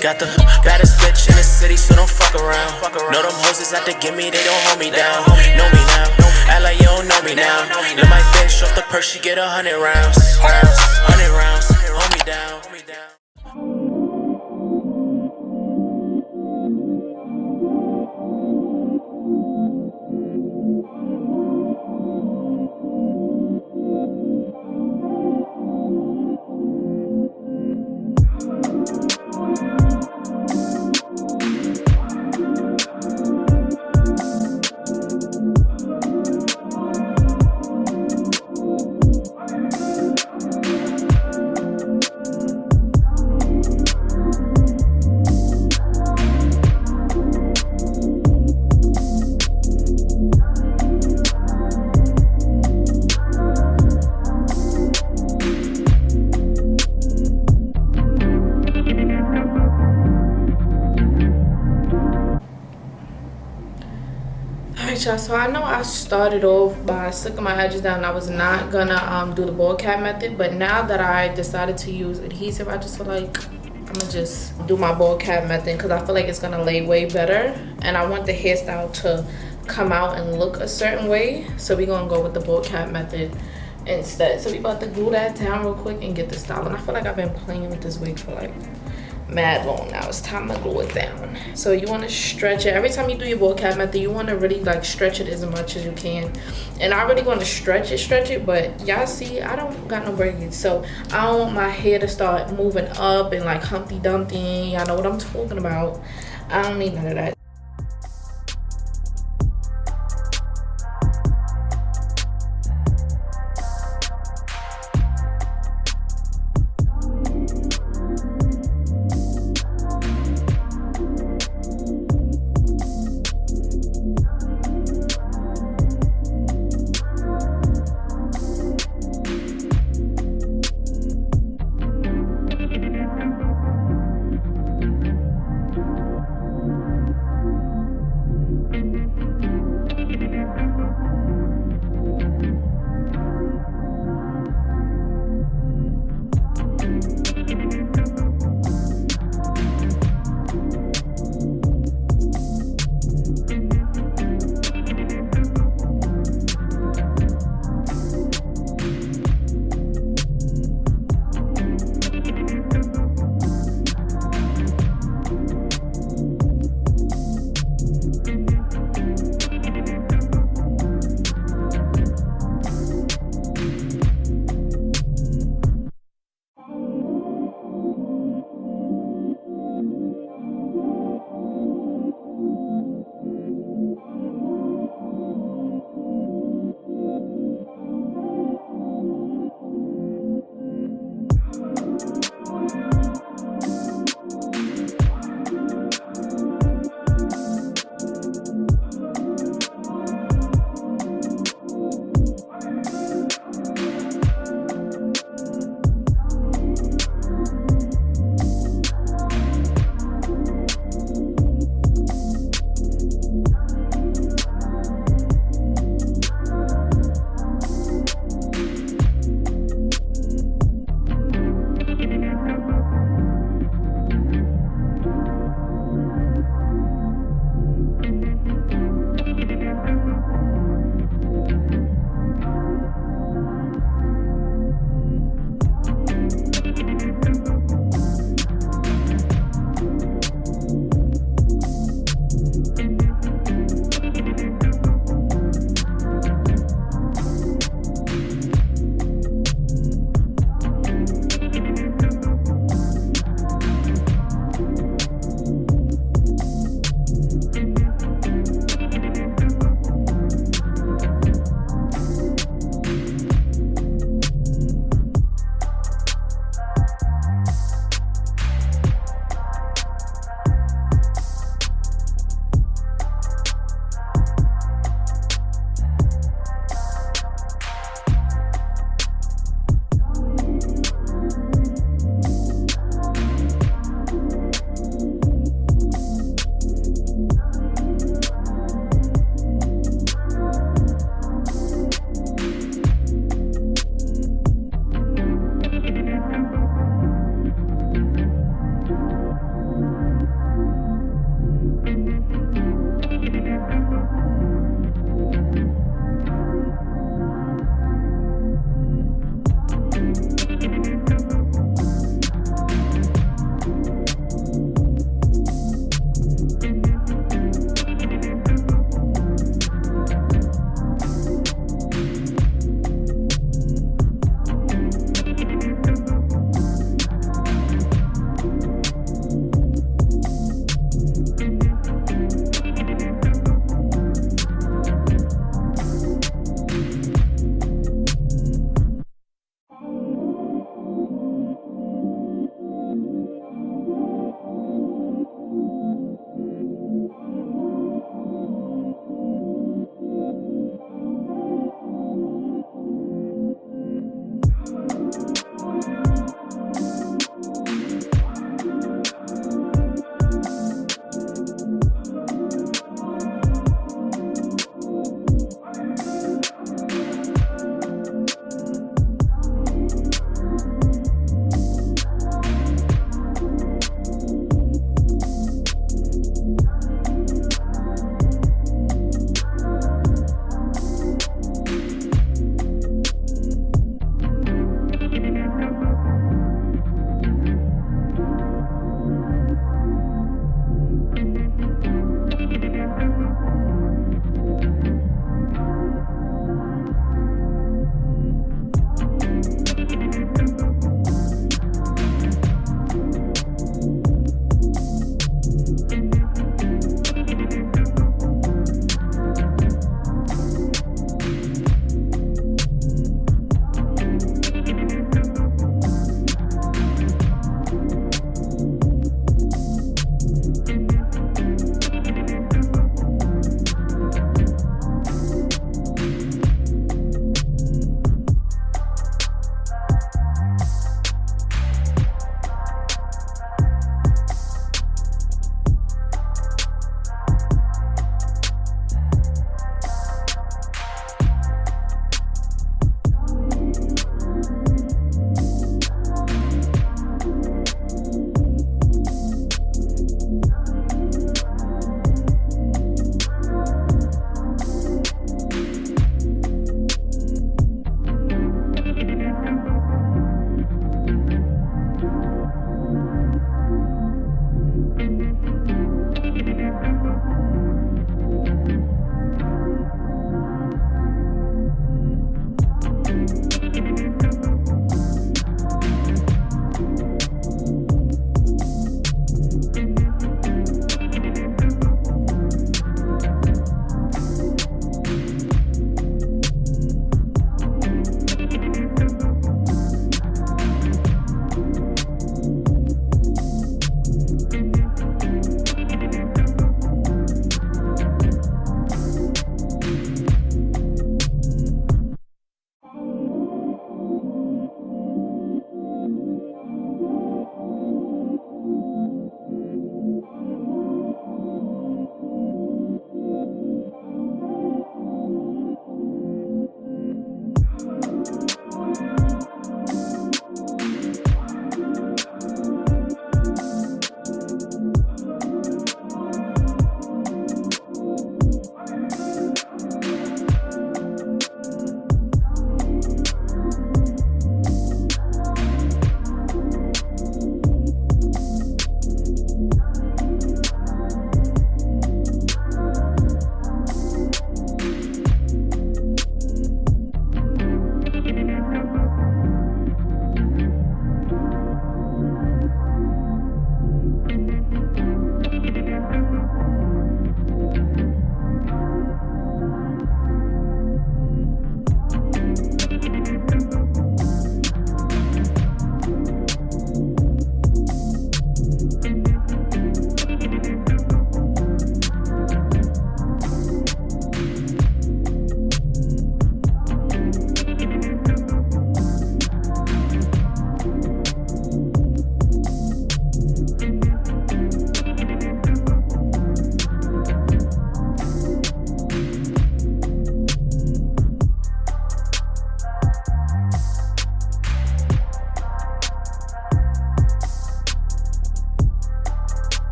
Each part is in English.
Got the baddest bitch in the city, so don't fuck around. Know them hoes is out to get me, they don't hold me down. Know me now, act like you don't know me now. Let my bitch off the purse, she get 100 rounds. 100 rounds, hold me down. So I know I started off by slicking my edges down. I was not gonna do the ball cap method, but now that I decided to use adhesive, I just feel like I'm gonna just do my ball cap method because I feel like it's gonna lay way better, and I want the hairstyle to come out and look a certain way. So we're gonna go with the ball cap method instead. So we about to glue that down real quick and get the style. And I feel like I've been playing with this wig for like mad long now. It's time to glue it down. So you want to stretch it every time you do your ball cap method. You want to really like stretch it as much as you can, and I really want to stretch it, but y'all see I don't got no braids, so I don't want my hair to start moving up and like Humpty Dumpty. Y'all know what I'm talking about. I don't need none of that.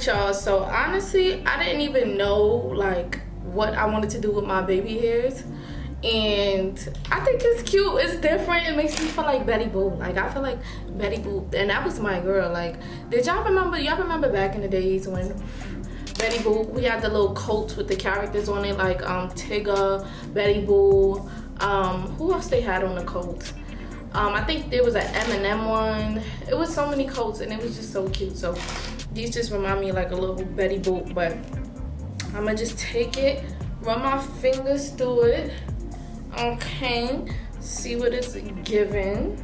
Alright, y'all, so honestly I didn't even know like what I wanted to do with my baby hairs, and I think it's cute, it's different, it makes me feel like Betty Boop. Like I feel like Betty Boop, and that was my girl. Like, did y'all remember back in the days when Betty Boop, we had the little coats with the characters on it, like Tigger, Betty Boop, who else they had on the coat? I think there was an M&M one. It was so many coats and it was just so cute. So these just remind me of like a little Betty Boop. But I'm gonna just take it, run my fingers through it. Okay, see what it's giving.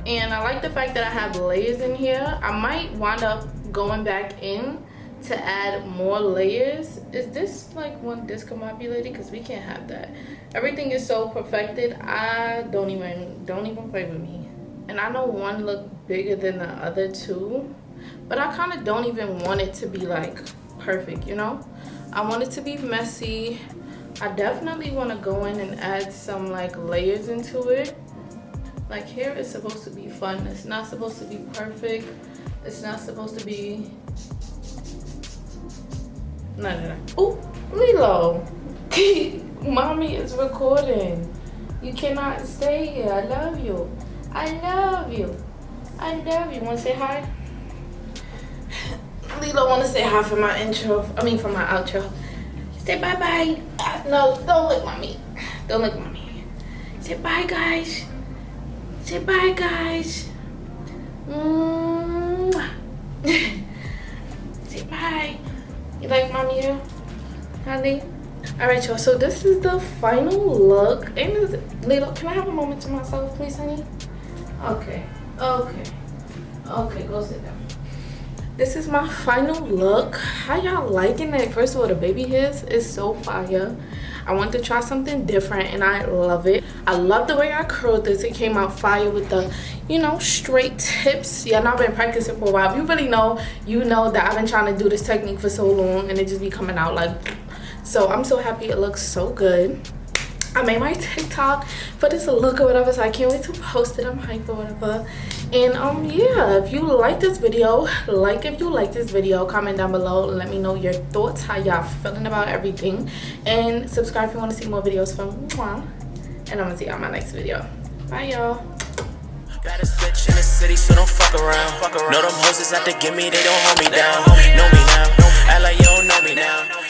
And I like the fact that I have layers in here. I might wind up going back in to add more layers. Is this like one discombobulated? Because we can't have that. Everything is so perfected. I don't even play with me. And I know one look bigger than the other too, but I kind of don't even want it to be like perfect, you know? I want it to be messy. I definitely want to go in and add some like layers into it. Like, hair is supposed to be fun. It's not supposed to be perfect. It's not supposed to be... No. Oh, Lilo. Mommy is recording. You cannot stay here. I love you. I love you. I love you. Want to say hi? Lilo want to say hi for my intro. I mean, for my outro. Say bye-bye. No, don't lick mommy. Don't lick mommy. Say bye, guys. Say bye, guys. Say bye. You like mommy here, honey? All right, y'all. So this is the final look. And Lilo, can I have a moment to myself, please, honey? Okay. Go sit down. This is my final look. How y'all liking it? First of all, the baby hairs is so fire. I want to try something different and I love it. I love the way I curled this. It came out fire with the, you know, straight tips. Yeah, and I've been practicing for a while. If you really know, you know that I've been trying to do this technique for so long and it just be coming out like... So I'm so happy it looks so good. I made my TikTok for this look or whatever, so I can't wait to post it. I'm hyped or whatever. And yeah, if you like this video, comment down below, let me know your thoughts, how y'all feeling about everything, and subscribe if you want to see more videos from Mwah. And I'm gonna see y'all in my next video. Bye, y'all. Got a bitch in the city, so don't fuck around. Know them hoes is out to get me, they don't hold me down. Know me now, act like you don't know me now.